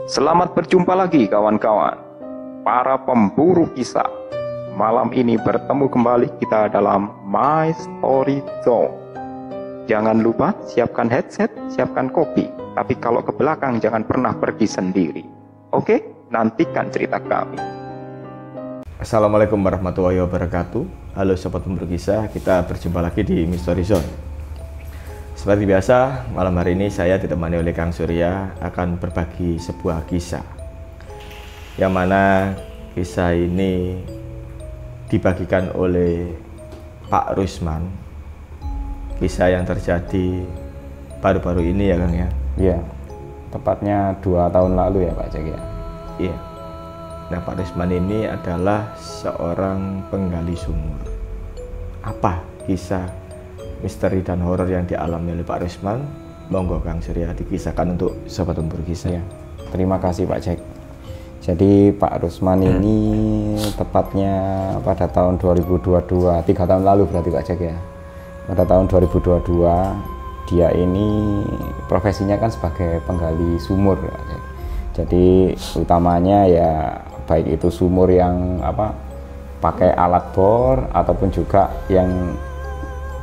Selamat berjumpa lagi kawan-kawan, para pemburu kisah. Malam ini bertemu kembali kita dalam My Story Zone. Jangan lupa siapkan headset, siapkan kopi. Tapi kalau ke belakang jangan pernah pergi sendiri. Oke, nantikan cerita kami. Assalamualaikum warahmatullahi wabarakatuh. Halo sobat pemburu kisah, kita berjumpa lagi di Mystery Zone. Seperti biasa, malam hari ini saya ditemani oleh Kang Surya akan berbagi sebuah kisah, yang mana kisah ini dibagikan oleh Pak Rusman. Kisah yang terjadi baru-baru ini ya Kang ya? Iya, tepatnya 2 tahun lalu ya Pak Cek ya? Iya. Nah, Pak Rusman ini adalah seorang penggali sumur. Apa kisah misteri dan horor yang dialami oleh Pak Rusman? Monggo Kang Surya dikisahkan untuk sobat pemburu kisah. Ya, terima kasih Pak Cek. Jadi Pak Rusman ini tepatnya pada tahun 2022, 3 tahun lalu berarti Pak Cek ya. Pada tahun 2022 dia ini profesinya kan sebagai penggali sumur Pak Cek. Jadi utamanya ya baik itu sumur yang pakai alat bor ataupun juga yang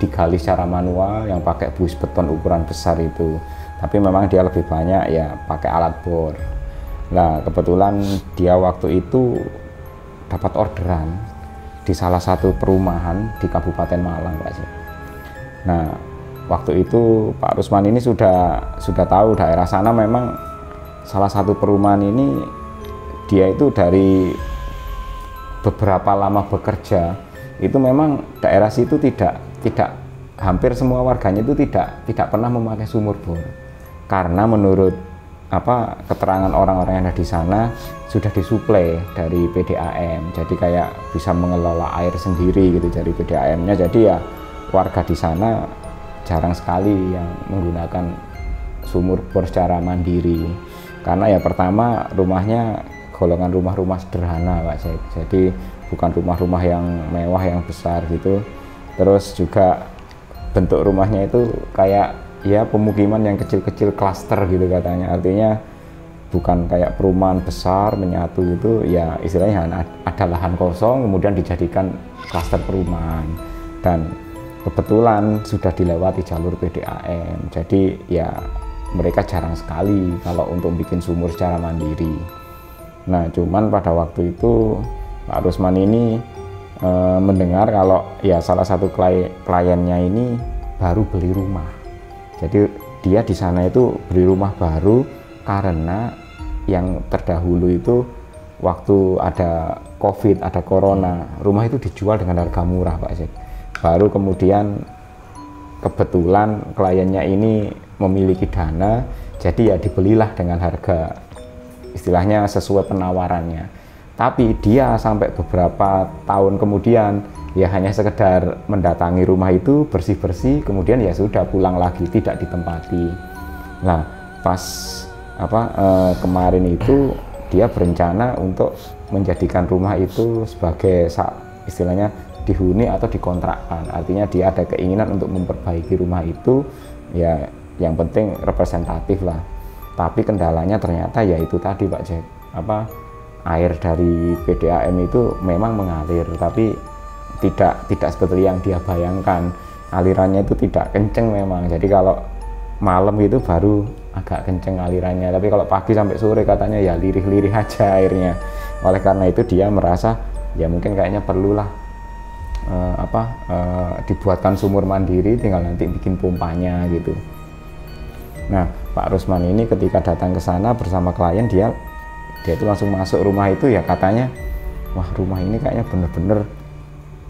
digali secara manual yang pakai buis beton ukuran besar itu. Tapi memang dia lebih banyak ya pakai alat bor. Nah, kebetulan dia waktu itu dapat orderan di salah satu perumahan di Kabupaten Malang, Pak. Nah, waktu itu Pak Rusman ini sudah tahu daerah sana memang salah satu perumahan ini dia itu dari beberapa lama bekerja itu memang daerah situ tidak hampir semua warganya itu tidak pernah memakai sumur bor, karena menurut keterangan orang-orang yang ada di sana sudah disuplai dari PDAM, jadi kayak bisa mengelola air sendiri gitu dari PDAM-nya. Jadi ya warga di sana jarang sekali yang menggunakan sumur bor secara mandiri, karena ya pertama rumahnya golongan rumah-rumah sederhana Pak. Jadi bukan rumah-rumah yang mewah yang besar gitu. Terus juga bentuk rumahnya itu kayak ya pemukiman yang kecil-kecil klaster gitu katanya. Artinya bukan kayak perumahan besar menyatu gitu, ya istilahnya ada lahan kosong kemudian dijadikan klaster perumahan. Dan kebetulan sudah dilewati jalur PDAM. Jadi ya mereka jarang sekali kalau untuk bikin sumur secara mandiri. Nah, cuman pada waktu itu Pak Rusman ini mendengar kalau ya salah satu kliennya ini baru beli rumah. Jadi dia di sana itu beli rumah baru karena yang terdahulu itu waktu ada COVID, ada corona, rumah itu dijual dengan harga murah Pak Cek. Baru kemudian kebetulan kliennya ini memiliki dana, jadi ya dibelilah dengan harga istilahnya sesuai penawarannya. Tapi dia sampai beberapa tahun kemudian ya hanya sekedar mendatangi rumah itu, bersih-bersih, kemudian ya sudah pulang lagi, tidak ditempati. Nah, pas kemarin itu dia berencana untuk menjadikan rumah itu sebagai istilahnya dihuni atau dikontrakkan. Artinya dia ada keinginan untuk memperbaiki rumah itu, ya yang penting representatif lah. Tapi kendalanya ternyata ya itu tadi Pak Jack, air dari PDAM itu memang mengalir, tapi tidak seperti yang dia bayangkan. Alirannya itu tidak kenceng memang. Jadi kalau malam itu baru agak kenceng alirannya, tapi kalau pagi sampai sore katanya ya lirih-lirih aja airnya. Oleh karena itu dia merasa ya mungkin kayaknya perlulah dibuatkan sumur mandiri, tinggal nanti bikin pompanya gitu. Nah, Pak Rusman ini ketika datang ke sana bersama klien, dia itu langsung masuk rumah itu ya katanya, wah rumah ini kayaknya bener-bener,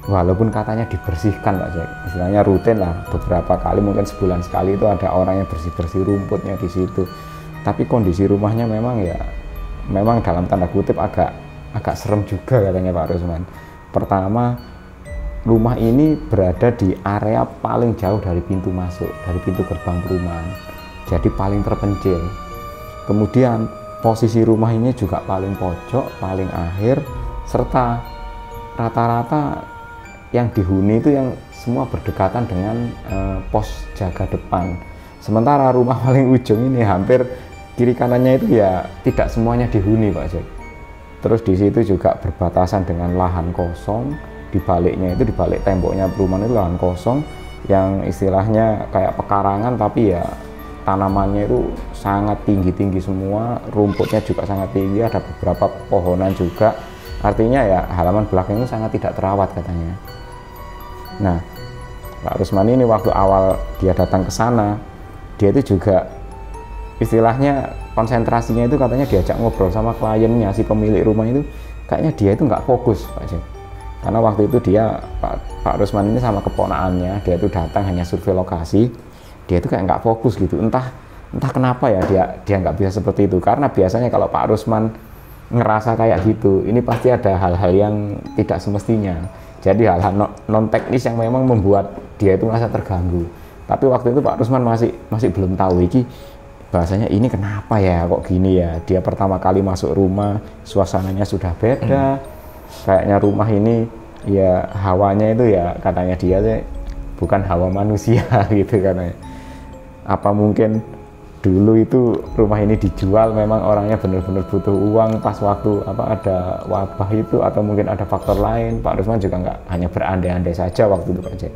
walaupun katanya dibersihkan Pak Jack, istilahnya rutin lah, beberapa kali mungkin sebulan sekali itu ada orang yang bersih-bersih rumputnya di situ, tapi kondisi rumahnya memang dalam tanda kutip agak serem juga katanya Pak Rusman. Pertama, rumah ini berada di area paling jauh dari pintu masuk, dari pintu gerbang perumahan, jadi paling terpencil. Kemudian posisi rumah ini juga paling pojok, paling akhir, serta rata-rata yang dihuni itu yang semua berdekatan dengan pos jaga depan. Sementara rumah paling ujung ini hampir kiri kanannya itu ya tidak semuanya dihuni Pak Jack. Terus di situ juga berbatasan dengan lahan kosong, di baliknya itu, di balik temboknya perumahan itu lahan kosong yang istilahnya kayak pekarangan, tapi ya tanamannya itu sangat tinggi-tinggi semua, rumputnya juga sangat tinggi, ada beberapa pohonan juga. Artinya ya halaman belakang itu sangat tidak terawat katanya. Nah, Pak Rusmani ini waktu awal dia datang ke sana, dia itu juga istilahnya konsentrasinya itu katanya diajak ngobrol sama kliennya, si pemilik rumah itu kayaknya dia itu nggak fokus Pak Jack. Karena waktu itu dia Pak Rusmani ini sama keponakannya, dia itu datang hanya survei lokasi, dia itu kayak nggak fokus gitu, entah kenapa ya dia nggak bisa seperti itu. Karena biasanya kalau Pak Rusman ngerasa kayak gitu, ini pasti ada hal-hal yang tidak semestinya. Jadi hal-hal non teknis yang memang membuat dia itu merasa terganggu. Tapi waktu itu Pak Rusman masih belum tahu iki bahasanya ini kenapa ya kok gini ya. Dia pertama kali masuk rumah, suasananya sudah beda. Kayaknya rumah ini ya hawanya itu ya katanya dia bukan hawa manusia gitu katanya. Apa mungkin dulu itu rumah ini dijual memang orangnya benar-benar butuh uang pas waktu ada wabah itu, atau mungkin ada faktor lain. Pak Rusman juga nggak hanya berandai-andai saja waktu itu Pak Jack.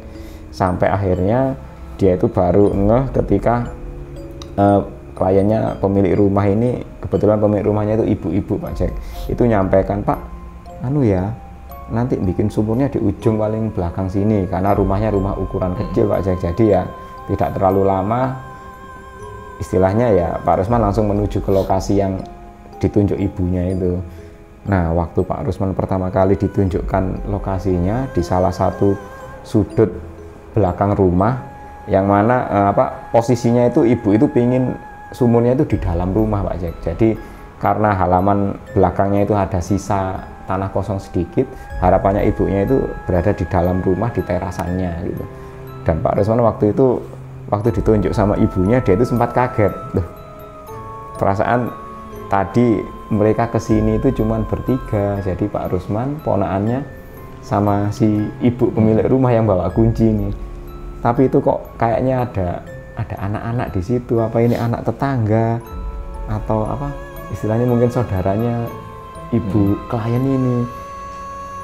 Sampai akhirnya dia itu baru ngeh ketika kliennya pemilik rumah ini, kebetulan pemilik rumahnya itu ibu-ibu Pak Jack, itu nyampaikan, Pak, nanti bikin sumurnya di ujung paling belakang sini, karena rumahnya rumah ukuran kecil Pak Jack. Jadi ya tidak terlalu lama, istilahnya ya Pak Rusman langsung menuju ke lokasi yang ditunjuk ibunya itu. Nah, waktu Pak Rusman pertama kali ditunjukkan lokasinya di salah satu sudut belakang rumah, yang mana posisinya itu ibu itu pingin sumurnya itu di dalam rumah Pak Jack. Jadi karena halaman belakangnya itu ada sisa tanah kosong sedikit, harapannya ibunya itu berada di dalam rumah di terasannya gitu. Dan Pak Rusman waktu ditunjuk sama ibunya, dia itu sempat kaget. Duh, perasaan tadi mereka kesini itu cuman bertiga, jadi Pak Rusman, ponakannya, sama si ibu pemilik rumah yang bawa kunci ini. Tapi itu kok kayaknya ada anak-anak di situ, apa ini anak tetangga atau apa istilahnya mungkin saudaranya ibu klien ini.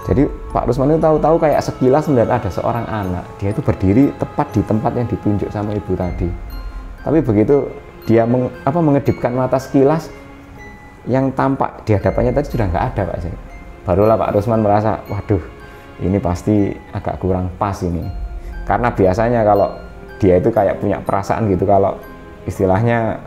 Jadi Pak Rusman itu tahu-tahu kayak sekilas melihat ada seorang anak, dia itu berdiri tepat di tempat yang ditunjuk sama ibu tadi. Tapi begitu dia mengedipkan mata sekilas, yang tampak di hadapannya tadi sudah nggak ada Pak Jack. Barulah Pak Rusman merasa, waduh, ini pasti agak kurang pas ini. Karena biasanya kalau dia itu kayak punya perasaan gitu, kalau istilahnya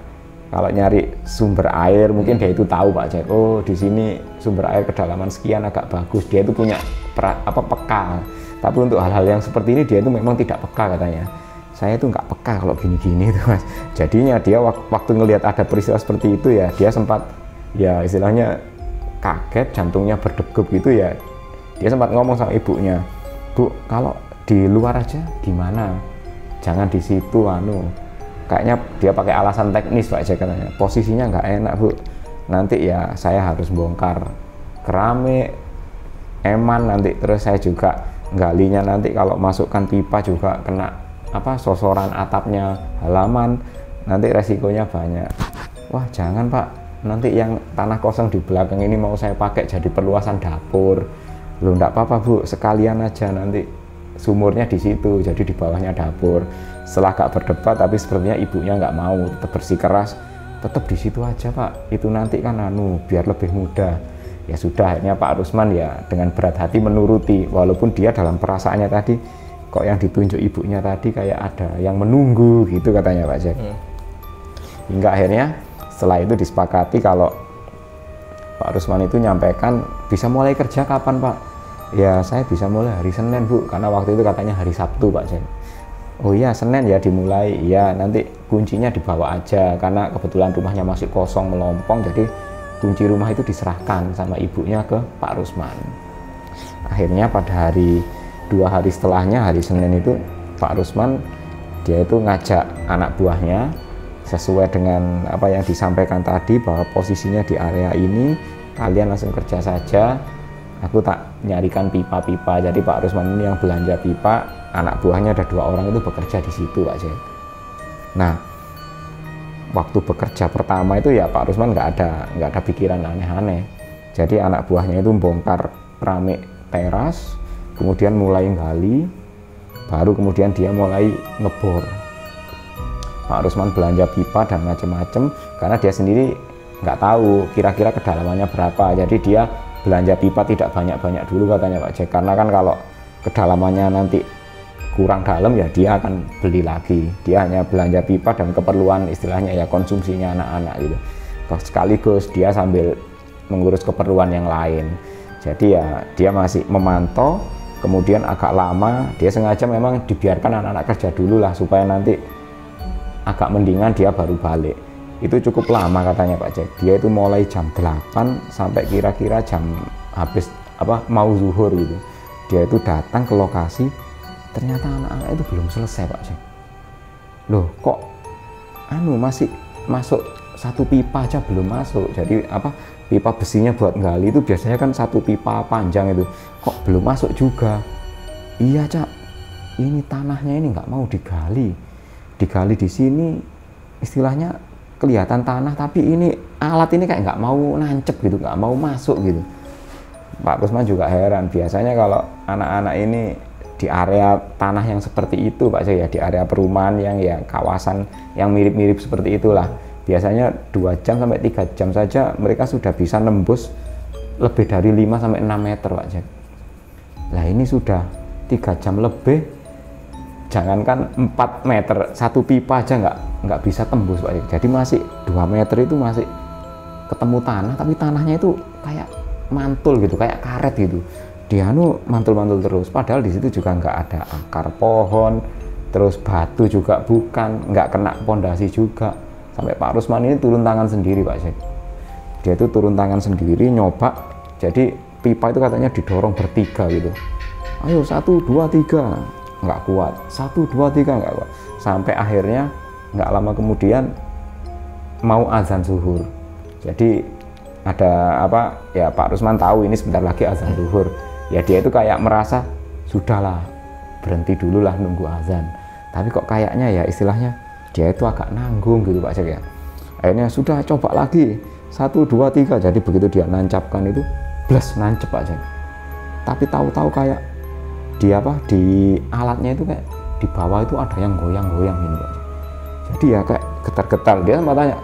kalau nyari sumber air, mungkin dia itu tahu Pak Jack, oh di sini sumber air kedalaman sekian agak bagus, dia itu punya peka. Tapi untuk hal-hal yang seperti ini dia itu memang tidak peka katanya. Saya itu nggak peka kalau gini-gini itu Mas. Jadinya dia waktu ngelihat ada peristiwa seperti itu ya, dia sempat ya istilahnya kaget, jantungnya berdegup gitu ya. Dia sempat ngomong sama ibunya, Bu, kalau di luar aja gimana? Jangan di situ kayaknya dia pakai alasan teknis Pak Jack katanya, posisinya nggak enak Bu, nanti ya saya harus bongkar keramik, eman nanti, terus saya juga galinya nanti kalau masukkan pipa juga kena sosoran atapnya halaman, nanti resikonya banyak. Wah jangan Pak, nanti yang tanah kosong di belakang ini mau saya pakai jadi perluasan dapur. Loh enggak apa-apa Bu, sekalian aja nanti sumurnya di situ, jadi di bawahnya dapur. Setelah gak berdebat, tapi sepertinya ibunya nggak mau, tetap bersikeras, tetap di situ aja Pak, itu nanti kan biar lebih mudah. Ya sudah, akhirnya Pak Rusman ya dengan berat hati menuruti, walaupun dia dalam perasaannya tadi kok yang ditunjuk ibunya tadi kayak ada yang menunggu gitu katanya Pak Jack. Hingga akhirnya setelah itu disepakati kalau Pak Rusman itu nyampaikan, bisa mulai kerja kapan Pak? Ya saya bisa mulai hari Senin Bu, karena waktu itu katanya hari Sabtu Pak Jack. Oh iya Senin ya dimulai, ya nanti kuncinya dibawa aja, karena kebetulan rumahnya masih kosong melompong, jadi kunci rumah itu diserahkan sama ibunya ke Pak Rusman. Akhirnya pada 2 hari setelahnya, hari Senin itu Pak Rusman dia itu ngajak anak buahnya sesuai dengan apa yang disampaikan tadi, bahwa posisinya di area ini, kalian langsung kerja saja, aku tak nyarikan pipa-pipa. Jadi Pak Rusman ini yang belanja pipa, anak buahnya ada 2 orang itu bekerja di situ Pak Jack. Nah waktu bekerja pertama itu ya Pak Rusman nggak ada pikiran aneh-aneh. Jadi anak buahnya itu bongkar keramik teras, kemudian mulai gali, baru kemudian dia mulai ngebor. Pak Rusman belanja pipa dan macam-macam karena dia sendiri nggak tahu kira-kira kedalamannya berapa. Jadi dia belanja pipa tidak banyak-banyak dulu katanya Pak Jack, karena kan kalau kedalamannya nanti kurang dalam ya dia akan beli lagi. Dia hanya belanja pipa dan keperluan istilahnya ya konsumsinya anak-anak gitu. Sekaligus dia sambil mengurus keperluan yang lain. Jadi ya dia masih memantau, kemudian agak lama dia sengaja memang dibiarkan anak-anak kerja dulu lah supaya nanti agak mendingan dia baru balik. Itu cukup lama katanya Pak Jack. Dia itu mulai jam 8 sampai kira-kira jam habis mau zuhur gitu. Dia itu datang ke lokasi, ternyata anak-anak itu belum selesai Pak Jack. Loh kok masih masuk satu pipa aja belum masuk. Jadi pipa besinya buat gali itu biasanya kan satu pipa panjang itu, kok belum masuk juga. Iya Cak, ini tanahnya ini nggak mau digali di sini, istilahnya kelihatan tanah tapi ini alat ini kayak nggak mau nancep gitu, nggak mau masuk gitu. Pak Rusman juga heran, biasanya kalau anak-anak ini di area tanah yang seperti itu Pak Jack ya, di area perumahan yang ya kawasan yang mirip-mirip seperti itulah, biasanya 2 jam sampai 3 jam saja mereka sudah bisa nembus lebih dari 5 sampai 6 meter Pak Jack. Lah ini sudah 3 jam lebih, jangankan 4 meter, satu pipa aja nggak bisa tembus Pak Jack. Jadi masih 2 meter itu masih ketemu tanah, tapi tanahnya itu kayak mantul gitu, kayak karet gitu. Dia mantul-mantul terus, padahal di situ juga nggak ada akar pohon, terus batu juga bukan, nggak kena pondasi juga. Sampai Pak Rusman ini turun tangan sendiri Pak Jack. Dia itu turun tangan sendiri nyoba. Jadi pipa itu katanya didorong bertiga gitu. Ayo 1, 2, 3, nggak kuat. 1, 2, 3 nggak kuat. Sampai akhirnya nggak lama kemudian mau azan zuhur. Jadi ada ya Pak Rusman tahu ini sebentar lagi azan zuhur. Ya dia itu kayak merasa sudahlah, berhenti dulu lah nunggu azan. Tapi kok kayaknya ya istilahnya dia itu agak nanggung gitu Pak Jack ya. Akhirnya sudah coba lagi 1, 2, 3. Jadi begitu dia nancapkan itu bless nancep Pak Jack. Tapi tahu-tahu kayak di alatnya itu kayak di bawah itu ada yang goyang-goyang gitu Pak Jack. Jadi ya kayak getar-getar. Dia sempat tanya,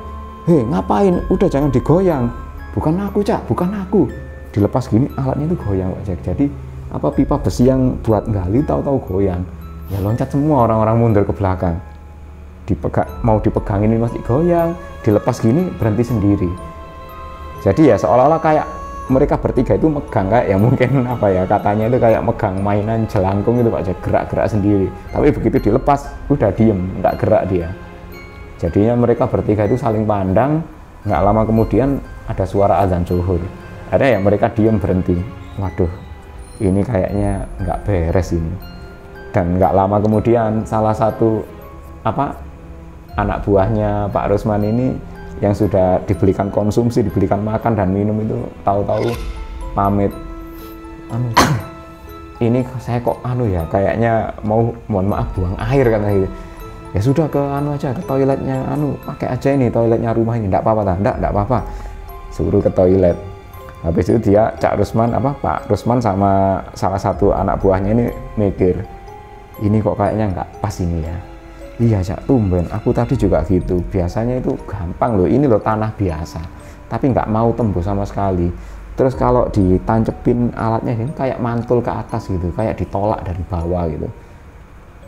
hei ngapain, udah jangan digoyang. Bukan aku Cak, bukan aku. Dilepas gini alatnya itu goyang Pak Jack. Jadi pipa besi yang buat gali tahu-tahu goyang. Ya loncat semua orang-orang mundur ke belakang. Mau dipegangin ini masih goyang, dilepas gini berhenti sendiri. Jadi ya seolah-olah kayak mereka bertiga itu megang kayak ya mungkin katanya itu kayak megang mainan jelangkung itu Pak Jack, gerak-gerak sendiri. Tapi begitu dilepas udah diem, nggak gerak dia. Jadinya mereka bertiga itu saling pandang. Nggak lama kemudian ada suara azan zuhur. Ada ya mereka diem berhenti. Waduh, ini kayaknya nggak beres ini. Dan nggak lama kemudian salah satu anak buahnya Pak Rusman ini yang sudah dibelikan konsumsi, dibelikan makan dan minum itu tahu-tahu pamit. Ini saya kok kayaknya mohon maaf buang air katanya gitu. Ya sudah ke aja, ke toiletnya pakai aja ini toiletnya rumah ini, enggak apa-apa enggak apa-apa. Suruh ke toilet. Habis itu dia Pak Rusman sama salah satu anak buahnya ini mikir, ini kok kayaknya nggak pas ini ya. Iya Cak, tumben, aku tadi juga gitu. Biasanya itu gampang loh, ini loh tanah biasa, tapi nggak mau tembus sama sekali. Terus kalau ditancepin alatnya ini kayak mantul ke atas gitu, kayak ditolak dari bawah gitu.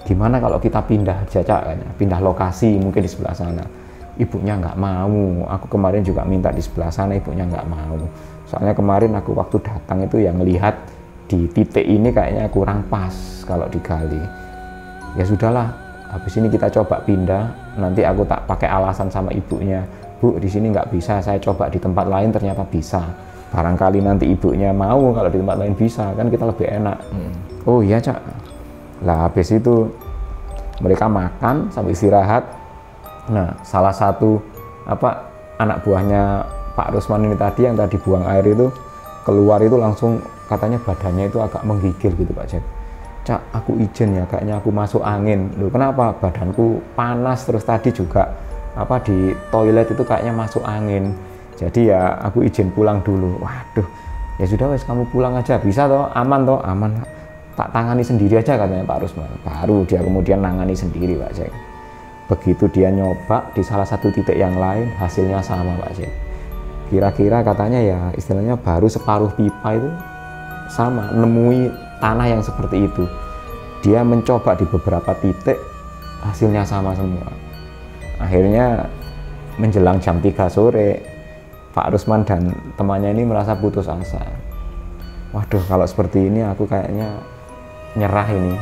Gimana kalau kita pindah aja Cak, pindah lokasi mungkin di sebelah sana. Ibunya nggak mau, aku kemarin juga minta di sebelah sana, ibunya nggak mau. Soalnya kemarin aku waktu datang itu yang melihat di titik ini kayaknya kurang pas kalau digali. Ya sudahlah, habis ini kita coba pindah, nanti aku tak pakai alasan sama ibunya, Bu di sini nggak bisa, saya coba di tempat lain ternyata bisa. Barangkali nanti ibunya mau kalau di tempat lain bisa, kan kita lebih enak. Oh iya Cak. Lah habis itu mereka makan sampai istirahat. Nah salah satu anak buahnya Pak Rusman ini tadi yang tadi buang air itu keluar itu langsung katanya badannya itu agak menggigil gitu Pak Jack. Cak, aku izin ya, kayaknya aku masuk angin. Loh kenapa? Badanku panas, terus tadi juga di toilet itu kayaknya masuk angin. Jadi ya aku izin pulang dulu. Waduh, ya sudah wes kamu pulang aja, bisa toh, aman toh, aman. Tak tangani sendiri aja katanya Pak Rusman. Baru dia kemudian nangani sendiri Pak Jack. Begitu dia nyoba di salah satu titik yang lain, hasilnya sama Pak Jack. Kira-kira katanya ya istilahnya baru separuh pipa itu sama, nemui tanah yang seperti itu. Dia mencoba di beberapa titik, hasilnya sama semua. Akhirnya menjelang jam 3 sore, Pak Rusman dan temannya ini merasa putus asa. Waduh, kalau seperti ini aku kayaknya nyerah ini.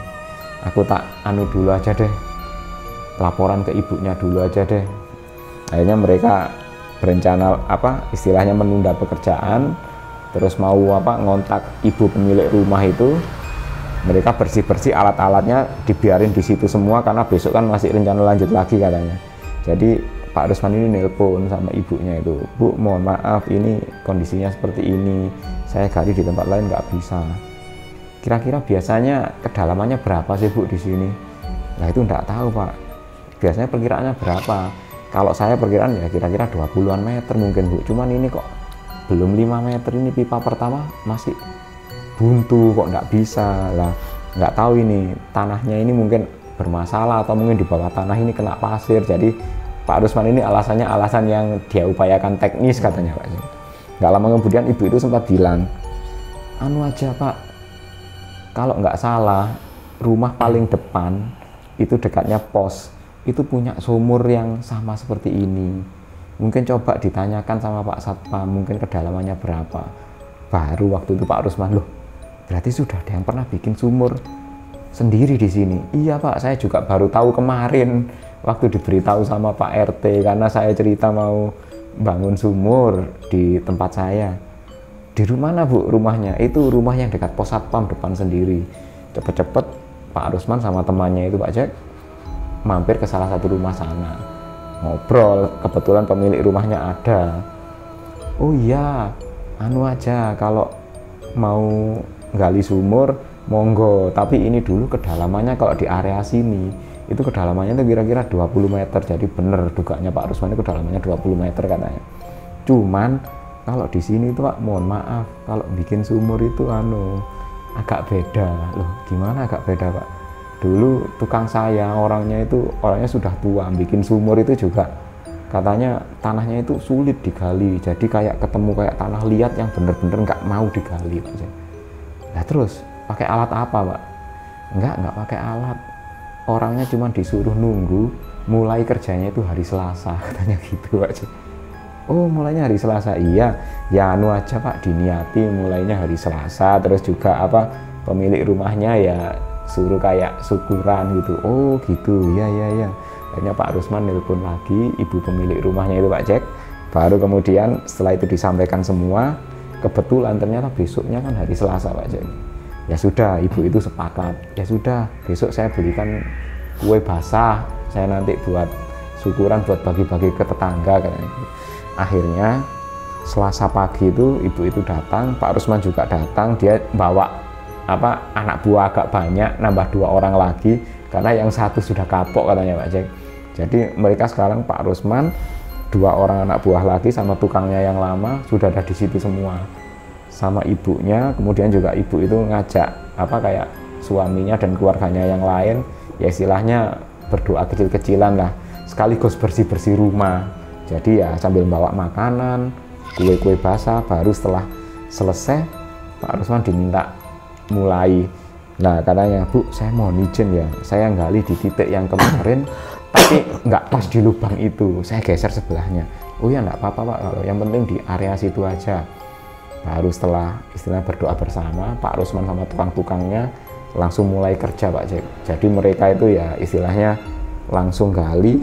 Aku tak anu dulu aja deh, laporan ke ibunya dulu aja deh. Akhirnya mereka berencana istilahnya menunda pekerjaan, terus mau ngontak ibu pemilik rumah itu. Mereka bersih-bersih alat-alatnya, dibiarin di situ semua karena besok kan masih rencana lanjut lagi katanya. Jadi Pak Rusman ini nelpon sama ibunya itu, Bu, mohon maaf ini kondisinya seperti ini, saya gali di tempat lain nggak bisa. Kira-kira biasanya kedalamannya berapa sih Bu di sini? Nah itu nggak tahu Pak. Biasanya perkiraannya berapa? Kalau saya perkiraan ya kira-kira 20-an meter mungkin Bu. Cuman ini kok belum 5 meter, ini pipa pertama masih buntu kok nggak bisa lah. Nggak tahu ini tanahnya ini mungkin bermasalah atau mungkin di bawah tanah ini kena pasir. Jadi Pak Rusman ini alasannya alasan yang dia upayakan teknis katanya Pak. Nggak lama kemudian ibu itu sempat bilang, anu aja Pak, kalau nggak salah rumah paling depan itu dekatnya pos, itu punya sumur yang sama seperti ini. Mungkin coba ditanyakan sama Pak Satpam, mungkin kedalamannya berapa. Baru waktu itu Pak Rusman, loh berarti sudah ada yang pernah bikin sumur sendiri di sini. Iya Pak, saya juga baru tahu kemarin waktu diberitahu sama Pak RT, karena saya cerita mau bangun sumur di tempat saya. Di rumah mana Bu rumahnya? Itu rumah yang dekat pos satpam depan sendiri. Cepet-cepet Pak Rusman sama temannya itu Pak Jack mampir ke salah satu rumah sana, ngobrol. Kebetulan pemilik rumahnya ada. Oh iya, anu aja, kalau mau gali sumur monggo, tapi ini dulu kedalamannya kalau di area sini itu kedalamannya itu kira-kira 20 meter. Jadi bener duganya Pak Rusman itu kedalamannya 20 meter katanya. Cuman kalau di sini itu Pak, mohon maaf, kalau bikin sumur itu agak beda. Loh gimana agak beda Pak? Dulu tukang saya orangnya sudah tua, bikin sumur itu juga katanya tanahnya itu sulit digali. Jadi kayak ketemu kayak tanah liat yang bener-bener nggak mau digali Pak. Nah terus pakai alat apa Pak? Nggak pakai alat. Orangnya cuma disuruh nunggu, mulai kerjanya itu hari Selasa katanya gitu Pak. Oh mulainya hari Selasa, iya ya anu aja Pak, diniati mulainya hari Selasa. Terus juga pemilik rumahnya ya suruh kayak syukuran gitu. Oh gitu, ya. Akhirnya Pak Rusman nelpon lagi ibu pemilik rumahnya itu Pak Jack. Baru kemudian setelah itu disampaikan semua, kebetulan ternyata besoknya kan hari Selasa Pak Jack. Ya sudah, ibu itu sepakat. Ya sudah, besok saya belikan kue basah. Saya nanti buat syukuran, buat bagi-bagi ke tetangga katanya. Akhirnya Selasa pagi itu ibu itu datang, Pak Rusman juga datang. Dia bawa anak buah agak banyak, nambah 2 orang lagi karena yang satu sudah kapok katanya Pak Jack. Jadi mereka sekarang Pak Rusman, 2 orang anak buah lagi sama tukangnya yang lama sudah ada di situ semua. Sama ibunya, kemudian juga ibu itu ngajak kayak suaminya dan keluarganya yang lain, ya istilahnya berdoa kecil-kecilan lah, sekaligus bersih-bersih rumah. Jadi ya sambil bawa makanan, kue-kue basah. Baru setelah selesai Pak Rusman diminta mulai. Nah katanya, Bu saya mohon izin ya, saya gali di titik yang kemarin tapi nggak pas di lubang itu, saya geser sebelahnya. Oh ya nggak apa-apa Pak, kalau yang penting di area situ aja. Baru setelah istilahnya berdoa bersama, Pak Rusman sama tukang-tukangnya langsung mulai kerja Pak Jack. Jadi mereka itu ya istilahnya langsung gali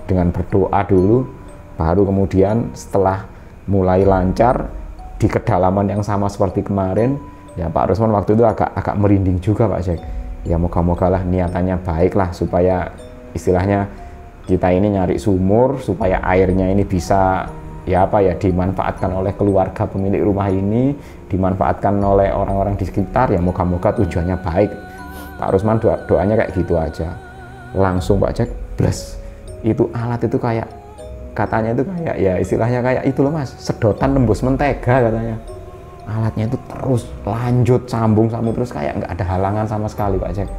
dengan berdoa dulu, baru kemudian setelah mulai lancar di kedalaman yang sama seperti kemarin, ya Pak Rusman waktu itu agak merinding juga Pak Jack. Ya moga-moga lah niatannya baik lah, supaya istilahnya kita ini nyari sumur supaya airnya ini bisa dimanfaatkan oleh keluarga pemilik rumah ini, dimanfaatkan oleh orang-orang di sekitar. Ya moga-moga tujuannya baik. Pak Rusman doanya kayak gitu aja. Langsung Pak Jack, bless, itu alat itu kayak, katanya itu kayak ya istilahnya kayak itu loh mas, sedotan tembus mentega katanya. Alatnya itu terus lanjut sambung terus kayak nggak ada halangan sama sekali Pak Jack,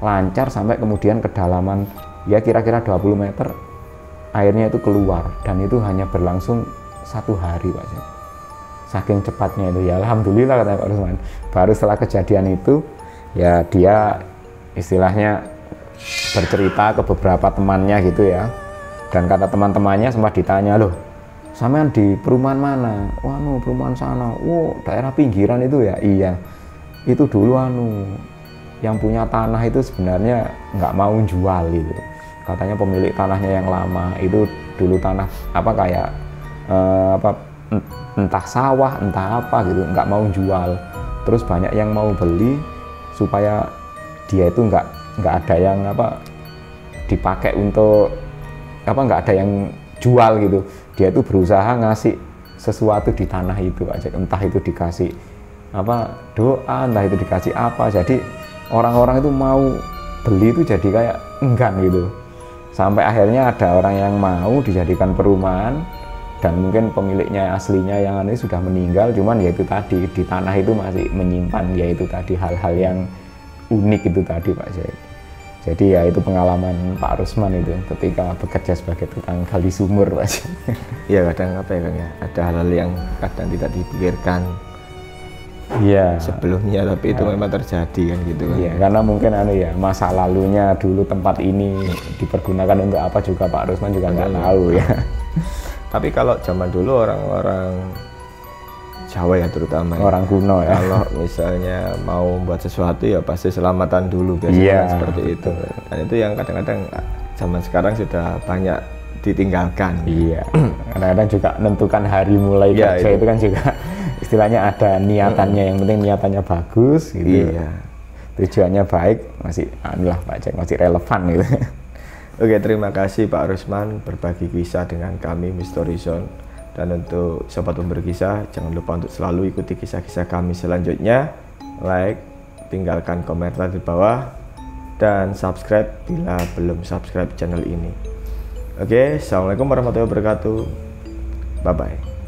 lancar sampai kemudian kedalaman ya kira-kira 20 meter airnya itu keluar, dan itu hanya berlangsung 1 hari Pak Jack, saking cepatnya itu ya. Alhamdulillah katanya Pak Rusman, baru setelah kejadian itu ya dia istilahnya bercerita ke beberapa temannya gitu ya, dan kata teman-temannya sempat ditanya, loh sampean di perumahan mana? Wah perumahan sana, daerah pinggiran itu ya. Iya, itu dulu yang punya tanah itu sebenarnya nggak mau jual gitu, katanya pemilik tanahnya yang lama itu dulu tanah apa kayak entah sawah entah apa gitu, nggak mau jual, terus banyak yang mau beli supaya dia itu nggak ada yang dipakai untuk nggak ada yang jual gitu. Dia itu berusaha ngasih sesuatu di tanah itu aja, entah itu dikasih doa, entah itu dikasih apa, jadi orang-orang itu mau beli itu jadi kayak enggan gitu, sampai akhirnya ada orang yang mau dijadikan perumahan, dan mungkin pemiliknya aslinya yang ini sudah meninggal, cuman ya itu tadi di tanah itu masih menyimpan ya itu tadi hal-hal yang unik itu tadi Pak Jack. Jadi ya itu pengalaman Pak Rusman itu ketika bekerja sebagai tukang gali sumur Pak Jack. Iya kadang ada hal-hal yang kadang tidak dipikirkan sebelumnya, tapi itu memang terjadi kan gitu kan. Iya, karena mungkin masa lalunya dulu tempat ini dipergunakan untuk apa juga Pak Rusman juga nggak tahu ya. Tapi kalau zaman dulu orang-orang Jawa ya terutama orang kuno ya, kalau misalnya mau buat sesuatu ya pasti selamatan dulu biasanya seperti itu. Dan itu yang kadang-kadang zaman sekarang sudah banyak ditinggalkan. Iya, kadang-kadang juga menentukan hari mulai kerja itu kan juga istilahnya ada niatannya, yang penting niatannya bagus gitu. Iya. Tujuannya baik, masih Pak Jack masih relevan gitu. Oke, terima kasih Pak Rusman berbagi kisah dengan kami Mystery Zone. Dan untuk sobat pemberi kisah, jangan lupa untuk selalu ikuti kisah-kisah kami selanjutnya. Like, tinggalkan komentar di bawah, dan subscribe bila belum subscribe channel ini. Oke, assalamualaikum warahmatullahi wabarakatuh. Bye bye.